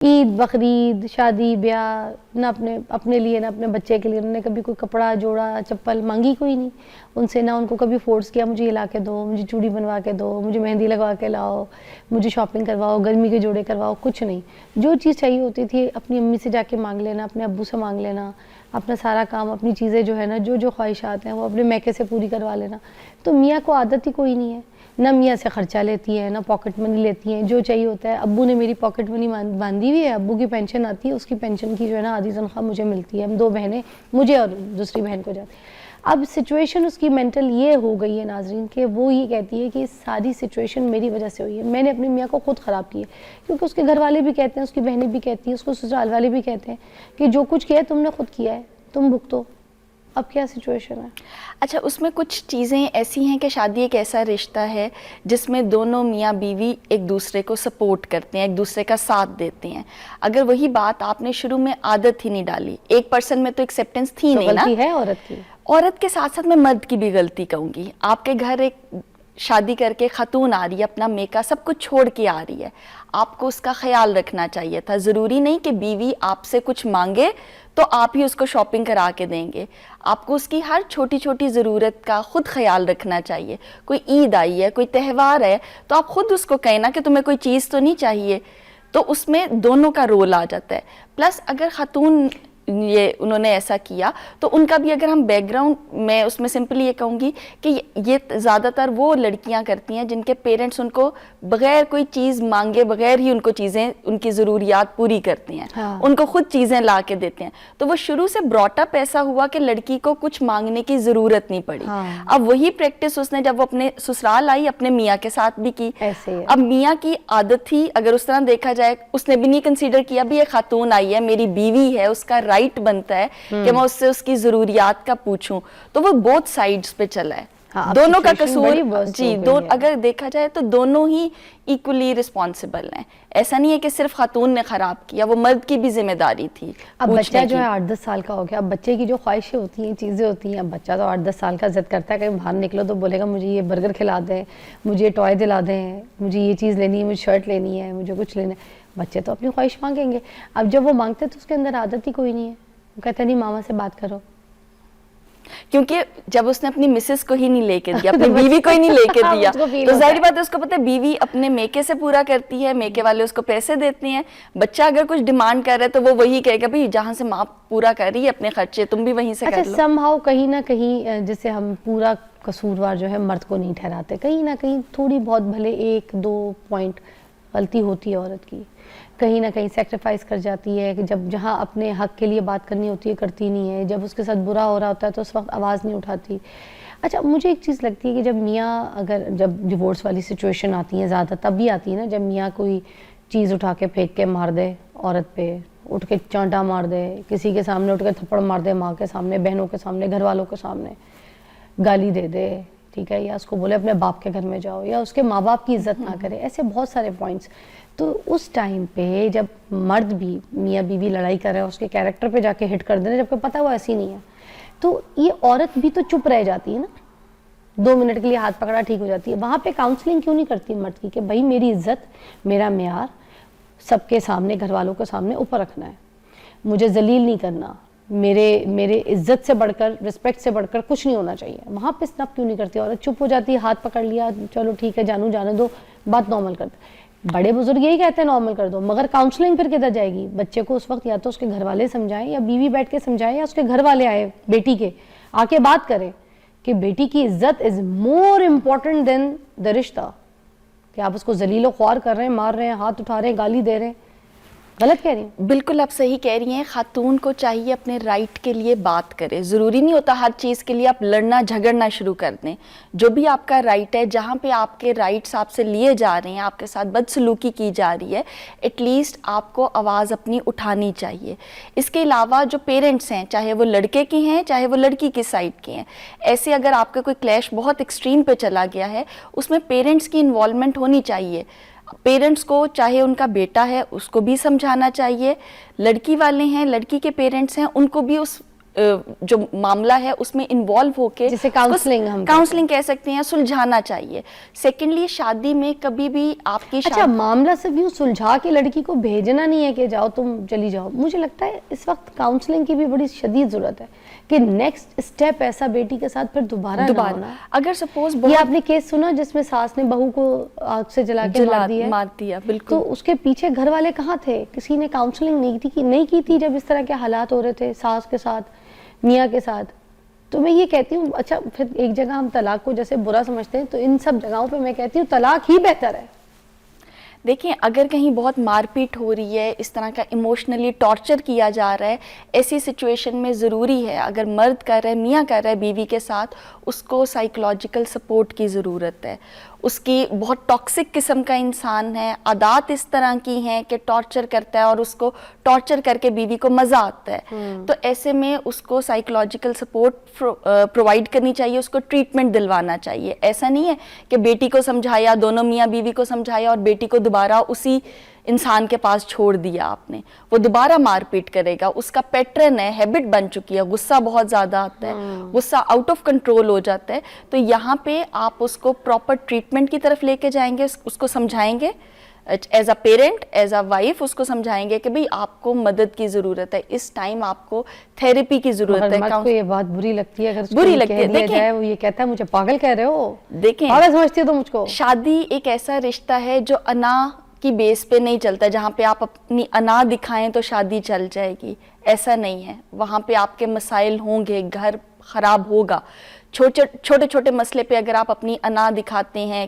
عید بقرعید شادی بیاہ نہ اپنے لیے نہ اپنے بچے کے لیے انہوں نے کبھی کوئی کپڑا جوڑا چپل مانگی کوئی نہیں ان سے، نہ ان کو کبھی فورس کیا مجھے یہ لا کے دو، مجھے چوڑی بنوا کے دو، مجھے مہندی لگوا کے لاؤ، مجھے شاپنگ کرواؤ، گرمی کے جوڑے کرواؤ، کچھ نہیں. جو چیز چاہیے ہوتی تھی اپنی امی سے جا کے مانگ لینا، اپنے ابو سے مانگ لینا، اپنا سارا کام اپنی چیزیں جو ہے نا جو خواہشات ہیں وہ اپنے میکے سے پوری کروا لینا. تو میاں کو عادت ہی کوئی نہیں ہے، نہ میاں سے خرچہ لیتی ہے نہ پاکٹ منی لیتی ہیں. جو چاہیے ہوتا ہے ابو نے میری پاکٹ منی باندھی ہوئی ہے، ابو کی پینشن آتی ہے، اس کی پینشن کی جو ہے نا آدھی تنخواہ مجھے ملتی ہے. ہم 2 بہنیں، مجھے اور دوسری بہن کو جاتی. اب سچویشن اس کی مینٹل یہ ہو گئی ہے ناظرین کہ وہ یہ کہتی ہے کہ ساری سچویشن میری وجہ سے ہوئی ہے، میں نے اپنی میاں کو خود خراب کی ہے. کیونکہ اس کے گھر والے بھی کہتے ہیں، اس کی بہنیں بھی کہتی ہیں، اس کو سسرال والے بھی کہتے ہیں کہ جو کچھ کیا ہے تم نے خود کیا ہے، تم بھگتو. اب کیا سچویشن ہے؟ اچھا، اس میں کچھ چیزیں ایسی ہیں کہ شادی ایک ایسا رشتہ ہے جس میں دونوں میاں بیوی ایک دوسرے کو سپورٹ کرتے ہیں، ایک دوسرے کا ساتھ دیتے ہیں. اگر وہی بات آپ نے شروع میں عادت ہی نہیں ڈالی، ایک پرسن میں تو ایکسیپٹنس تھی نہیں نا. غلطی ہے عورت کی. عورت کے ساتھ ساتھ میں مرد کی بھی غلطی کہوں گی. آپ کے گھر ایک شادی کر کے خاتون آ رہی ہے، اپنا میکا سب کچھ چھوڑ کے آ رہی ہے، آپ کو اس کا خیال رکھنا چاہیے تھا. ضروری نہیں کہ بیوی آپ سے کچھ مانگے تو آپ ہی اس کو شاپنگ کرا کے دیں گے. آپ کو اس کی ہر چھوٹی چھوٹی ضرورت کا خود خیال رکھنا چاہیے. کوئی عید آئی ہے، کوئی تہوار ہے، تو آپ خود اس کو کہیں نا کہ تمہیں کوئی چیز تو نہیں چاہیے. تو اس میں دونوں کا رول آ جاتا ہے. پلس اگر خاتون یہ انہوں نے ایسا کیا تو ان کا بھی اگر ہم بیک گراؤنڈ میں اس میں سمپلی یہ کہوں گی کہ یہ زیادہ تر وہ لڑکیاں کرتی ہیں جن کے پیرنٹس ان کو بغیر کوئی چیز مانگے بغیر ہی ان کو چیزیں، ان کی ضروریات پوری کرتے ہیں. ان کو خود چیزیں لا کے دیتے ہیں. تو وہ شروع سے براٹ اپ ایسا ہوا کہ لڑکی کو کچھ مانگنے کی ضرورت نہیں پڑی. اب وہی پریکٹس اس نے جب وہ اپنے سسرال آئی اپنے میاں کے ساتھ بھی کی. اب میاں کی عادت تھی، اگر اس طرح دیکھا جائے اس نے بھی نہیں کنسیڈر کیا بھی یہ خاتون آئی ہے، میری بیوی ہے، اس کا رائٹ بنتا ہے کہ میں اس سے اس کی ضروریات کا پوچھوں. تو وہ بوتھ سائیڈز پہ چلا ہے. دونوں کا قصور جی اگر دیکھا جائے تو دونوں ہی ایکولی رسپانسبل ہیں. ایسا نہیں ہے کہ صرف خاتون نے خراب کیا، وہ مرد کی بھی ذمہ داری تھی. اب بچہ جو ہے 8-10 سال کا ہو گیا، اب بچے کی جو خواہشیں ہوتی ہیں، چیزیں ہوتی ہیں. اب بچہ تو 8-10 سال کا ضد کرتا ہے کہ باہر نکلو تو بولے گا مجھے یہ برگر کھلا دیں، مجھے یہ ٹوائے دلا دیں، مجھے یہ چیز لینی ہے، مجھے شرٹ لینی ہے، مجھے کچھ لینا ہے. بچے تو اپنی خواہش مانگیں گے. اب جب وہ مانگتے تو اس کے اندر عادت ہی کوئی نہیں ہے. وہ کہتا نہیں ماما سے بات کرو. کیونکہ جب اس نے اپنی مسز کو ہی نہیں لے کے دیا، اپنی بیوی کو ہی نہیں لے کے دیا، تو ظاہری بات ہے اس کو پتہ ہے بیوی اپنے میکے سے پورا کرتی ہے، میکے والے اس کو پیسے دیتے ہیں. بچہ اگر کچھ ڈیمانڈ کر رہا ہے تو وہ وہی کہے گا بھئی جہاں سے ماں پورا کر رہی ہے اپنے خرچے تم بھی وہیں سے کر لو. اچھا سم ہاؤ کہیں نہ کہیں جسے ہم پورا قصوروار جو ہے مرد کو نہیں ٹھہراتے، کہیں نہ کہیں تھوڑی بہت بھلے 1-2 پوائنٹ غلطی ہوتی ہے عورت کی. کہیں نہ کہیں سیکریفائز کر جاتی ہے کہ جب جہاں اپنے حق کے لیے بات کرنی ہوتی ہے کرتی نہیں ہے، جب اس کے ساتھ برا ہو رہا ہوتا ہے تو اس وقت آواز نہیں اٹھاتی. اچھا مجھے ایک چیز لگتی ہے کہ جب میاں جب ڈیورس والی سچویشن آتی ہے زیادہ تب بھی آتی ہے نا، جب میاں کوئی چیز اٹھا کے پھینک کے مار دے عورت پہ، اٹھ کے چانٹا مار دے، کسی کے سامنے اٹھ کے تھپڑ مار دے، ماں کے سامنے، بہنوں کے سامنے، گھر والوں کے سامنے گالی دے دے، ٹھیک ہے، یا اس کو بولے اپنے باپ کے گھر میں جاؤ، یا اس کے ماں باپ کی عزت نہ کرے. ایسے بہت سارے پوائنٹس. تو اس ٹائم پہ جب مرد بھی میاں بیوی لڑائی کر رہے ہیں اس کے کیریکٹر پہ جا کے ہٹ کر دینا جبکہ پتہ وہ ایسی نہیں ہے، تو یہ عورت بھی تو چپ رہ جاتی ہے نا، 2 منٹ کے لیے ہاتھ پکڑا ٹھیک ہو جاتی ہے. وہاں پہ کاؤنسلنگ کیوں نہیں کرتی مرد کی کہ بھائی میری عزت، میرا معیار سب کے سامنے، گھر والوں کے سامنے اوپر رکھنا ہے، مجھے ذلیل نہیں کرنا، میرے عزت سے بڑھ کر، رسپیکٹ سے بڑھ کر کچھ نہیں ہونا چاہیے. وہاں پہ اسنپ کیوں نہیں کرتی عورت؟ چپ ہو جاتی ہے، ہاتھ پکڑ لیا، چلو ٹھیک ہے جانو جانے دو، بات نارمل کر دو. بڑے بزرگ یہی کہتے ہیں نارمل کر دو، مگر کاؤنسلنگ پھر کدھر جائے گی؟ بچے کو اس وقت یا تو اس کے گھر والے سمجھائیں، یا بیوی بیٹھ کے سمجھائیں، یا اس کے گھر والے آئے بیٹی کے آ کے بات کریں کہ بیٹی کی عزت از مور امپورٹنٹ دین دا رشتہ. کہ آپ اس کو ذلیل و خوار کر رہے ہیں، مار رہے ہیں، ہاتھ اٹھا رہے ہیں، گالی دے رہے ہیں. غلط کہہ رہی ہیں؟ بالکل آپ صحیح کہہ رہی ہیں. خاتون کو چاہیے اپنے رائٹ کے لیے بات کرے. ضروری نہیں ہوتا ہر چیز کے لیے آپ لڑنا جھگڑنا شروع کر دیں. جو بھی آپ کا رائٹ ہے، جہاں پہ آپ کے رائٹس آپ سے لیے جا رہے ہیں، آپ کے ساتھ بدسلوکی کی جا رہی ہے، ایٹ لیسٹ آپ کو آواز اپنی اٹھانی چاہیے. اس کے علاوہ جو پیرنٹس ہیں، چاہے وہ لڑکے کے ہیں چاہے وہ لڑکی کی سائڈ کے ہیں، ایسے اگر آپ کا کوئی کلیش بہت ایکسٹریم پہ چلا گیا ہے، اس میں پیرنٹس کی انوالومنٹ ہونی چاہیے. پیرنٹس کو چاہے ان کا بیٹا ہے اس کو بھی سمجھانا چاہیے، لڑکی والے ہیں، لڑکی کے پیرنٹس ہیں، ان کو بھی اس جو معاملہ ہے اس میں انوالو ہو کے جسے کاؤنسلنگ ہم کاؤنسلنگ کہہ سکتے ہیں، سلجھانا چاہیے. سیکنڈلی شادی میں کبھی بھی آپ کی اچھا معاملہ صرف یوں سلجھا کے لڑکی کو بھیجنا نہیں ہے کہ جاؤ تم چلی جاؤ. مجھے لگتا ہے اس وقت کاؤنسلنگ کی بھی بڑی شدید ضرورت ہے کہ نیکسٹ اسٹیپ ایسا بیٹی کے ساتھ پھر دوبارہ نہ ہونا. اگر سپوز یہ آپ نے کیس سنا جس میں ساس نے بہو کو آگ سے جلا کے مار دیا، بالکل. تو اس کے پیچھے گھر والے کہاں تھے؟ کسی نے کاؤنسلنگ نہیں کی تھی جب اس طرح کے حالات ہو رہے تھے ساس کے ساتھ، میاں کے ساتھ. تو میں یہ کہتی ہوں اچھا پھر ایک جگہ ہم طلاق کو جیسے برا سمجھتے ہیں تو ان سب جگہوں پہ میں کہتی ہوں طلاق ہی بہتر ہے. دیکھیں اگر کہیں بہت مار پیٹ ہو رہی ہے، اس طرح کا ایموشنلی ٹارچر کیا جا رہا ہے، ایسی سچویشن میں ضروری ہے اگر مرد کر رہا ہے، میاں کر رہا ہے بیوی کے ساتھ، اس کو سائیکولوجیکل سپورٹ کی ضرورت ہے. اس کی بہت ٹاکسک قسم کا انسان ہے، عادات اس طرح کی ہیں کہ ٹارچر کرتا ہے اور اس کو ٹارچر کر کے بیوی کو مزہ آتا ہے. تو ایسے میں اس کو سائیکولوجیکل سپورٹ پرووائڈ کرنی چاہیے، اس کو ٹریٹمنٹ دلوانا چاہیے. ایسا نہیں ہے کہ بیٹی کو سمجھایا، دونوں میاں بیوی کو سمجھایا اور بیٹی کو دوبارہ اسی انسان کے پاس چھوڑ دیا آپ نے، وہ دوبارہ مار پیٹ کرے گا. اس کا پیٹرن ہے، ہیبٹ بن چکی ہے، غصہ بہت زیادہ آتا ہے، غصہ آؤٹ آف کنٹرول ہو جاتا ہے. تو یہاں پہ آپ اس کو پراپر ٹریٹمنٹ کی طرف لے کے جائیں گے، اس کو سمجھائیں گے as a parent, as a wife, اس کو سمجھائیں گے کہ بھئی آپ کو مدد کی ضرورت ہے، اس ٹائم آپ کو تھیراپی کی ضرورت ہے. مرد کو یہ بات بری لگتی ہے، اگر بری لگتی ہے. کہہ دیا جائے وہ یہ کہتا ہے مجھے پاگل کہہ رہے ہو، دیکھیں پاگل سمجھتی ہو تو مجھ کو. شادی ایک ایسا رشتہ ہے جو انا کی بیس پہ نہیں چلتا، جہاں پہ آپ اپنی انا دکھائیں تو شادی چل جائے گی، ایسا نہیں ہے. وہاں پہ آپ کے مسائل ہوں گے، گھر خراب ہوگا. چھوٹے چھوٹے مسئلے پہ اگر آپ اپنی انا دکھاتے ہیں،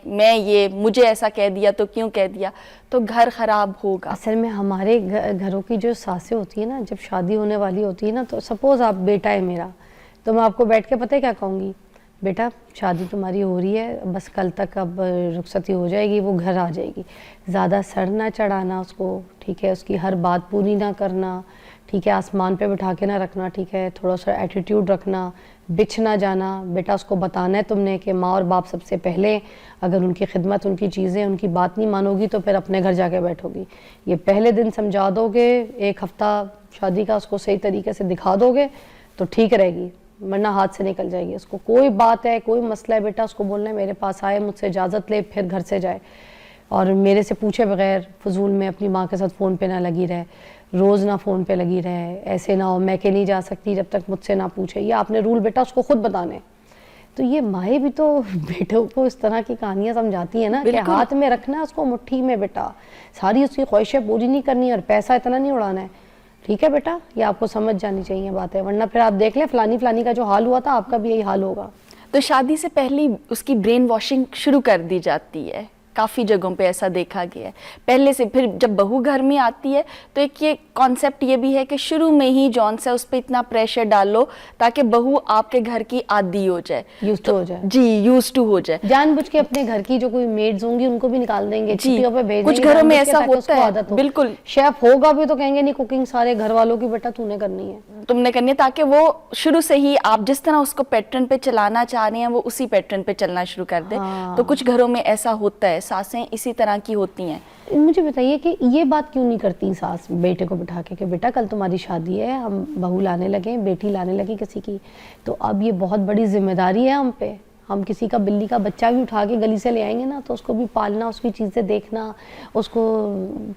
مجھے ایسا کہہ دیا تو کیوں کہہ دیا، تو گھر خراب ہوگا. اصل میں ہمارے گھروں کی جو ساسیں ہوتی ہیں نا، جب شادی ہونے والی ہوتی ہے نا، تو سپوز آپ بیٹا ہے میرا، تو میں آپ کو بیٹھ کے پتہ ہے کیا کہوں گی؟ بیٹا شادی تمہاری ہو رہی ہے، بس کل تک اب رخصتی ہو جائے گی، وہ گھر آ جائے گی. زیادہ سر نہ چڑھانا اس کو، ٹھیک ہے، اس کی ہر بات پوری نہ کرنا، ٹھیک ہے، آسمان پہ بٹھا کے نہ رکھنا، ٹھیک ہے، تھوڑا سا ایٹیٹیوڈ رکھنا، بچھ نہ جانا. بیٹا اس کو بتانا ہے تم نے کہ ماں اور باپ سب سے پہلے، اگر ان کی خدمت، ان کی چیزیں، ان کی بات نہیں مانو گی تو پھر اپنے گھر جا کے بیٹھو گی. یہ پہلے دن سمجھا دو گے، ایک ہفتہ شادی کا اس کو صحیح طریقے سے دکھا دو گے تو ٹھیک رہے گی، ورنہ ہاتھ سے نکل جائے گی. اس کو کوئی بات ہے، کوئی مسئلہ ہے، بیٹا اس کو بولنا ہے میرے پاس آئے، مجھ سے اجازت لے، پھر گھر سے جائے، اور میرے سے پوچھے بغیر فضول میں اپنی ماں کے ساتھ فون پہ نہ لگی رہے، روز نہ فون پہ لگی رہے. ایسے نہ ہو میں کہ نہیں جا سکتی جب تک مجھ سے نہ پوچھے، یہ آپ نے رول بیٹا اس کو خود بتانے. تو یہ مائیں بھی تو بیٹوں کو اس طرح کی کہانیاں سمجھاتی ہیں نا کہ ہاتھ میں رکھنا ہے اس کو، مٹھی میں بیٹا، ساری اس کی خواہشیں پوری نہیں کرنی اور پیسہ اتنا نہیں اڑانا ہے. ٹھیک ہے بیٹا، یہ آپ کو سمجھ جانی چاہیے باتیں، ورنہ پھر آپ دیکھ لیں فلانی کا جو حال ہوا تھا آپ کا بھی یہی حال ہوگا. تو شادی سے پہلے اس کی برین واشنگ شروع کر دی جاتی ہے، کافی جگہوں پہ ایسا دیکھا گیا ہے پہلے سے. پھر جب بہو گھر میں آتی ہے تو ایک یہ کانسیپٹ یہ بھی ہے کہ شروع میں ہی جون سے اس پہ اتنا پریشر ڈالو تاکہ بہو آپ کے گھر کی عادی ہو جائے، یوزڈ ہو جائے. جی یوز ٹو ہو جائے. جان بوجھ کے اپنے گھر کی جو کوئی میڈز ہوں گی ان کو بھی نکال دیں گے، چھٹیوں پہ بھیج دیں گے. کچھ گھروں میں ایسا ہوتا ہے، بالکل. شیف ہوگا بھی تو کہیں گے نہیں کوکنگ سارے گھر والوں کی بیٹا تو نے کرنی ہے، تم نے کرنی ہے، تاکہ وہ شروع سے ہی آپ جس طرح اس کو پیٹرن پہ چلانا چاہ رہے ہیں وہ اسی پیٹرن پہ چلنا شروع کر دے. تو کچھ گھروں میں ایسا ہوتا ہے، ساسیں اسی طرح کی ہوتی ہیں. مجھے بتائیے کہ یہ بات کیوں نہیں کرتی ساس بیٹے کو بٹھا کے کہ بیٹا کل تمہاری شادی ہے، ہم بہو لانے لگے، بیٹی لانے لگی کسی کی، تو اب یہ بہت بڑی ذمہ داری ہے ہم پہ. ہم کسی کا بلی کا بچہ بھی اٹھا کے گلی سے لے آئیں گے نا تو اس کو بھی پالنا، اس کی چیزیں دیکھنا، اس کو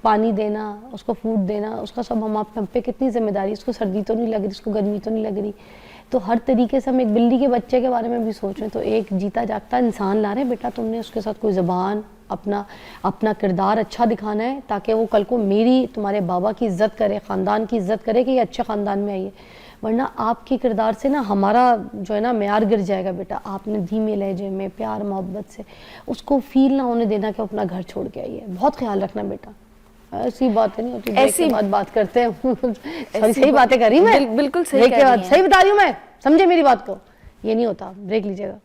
پانی دینا، اس کو فوڈ دینا، اس کا سب ہم پہ کتنی ذمہ داری. اس کو سردی تو نہیں لگ رہی، اس کو گرمی تو نہیں لگ رہی. تو ہر طریقے سے ہم ایک بلی کے بچے کے بارے میں بھی سوچ رہے ہیں. تو ایک جیتا جاگتا انسان لا رہے ہیں، بیٹا تم نے اس کے ساتھ کوئی زبان، اپنا کردار اچھا دکھانا ہے تاکہ وہ کل کو میری، تمہارے بابا کی عزت کرے، خاندان کی عزت کرے کہ یہ اچھے خاندان میں آئی ہے. ورنہ آپ کے کردار سے نا ہمارا جو ہے نا معیار گر جائے گا. بیٹا آپ نے دھیمے لہجے میں پیار محبت سے اس کو فیل نہ ہونے دینا کہ اپنا گھر چھوڑ کے آئی ہے. بہت خیال رکھنا بیٹا. ایسی باتیں نہیں ہوتی، ایسی بات کرتے ہیں. صحیح باتیں کری میں، بالکل صحیح کہہ رہی ہیں، صحیح بتا رہی ہوں میں، سمجھے میری بات کو. یہ نہیں ہوتا. بریک لیجیے گا.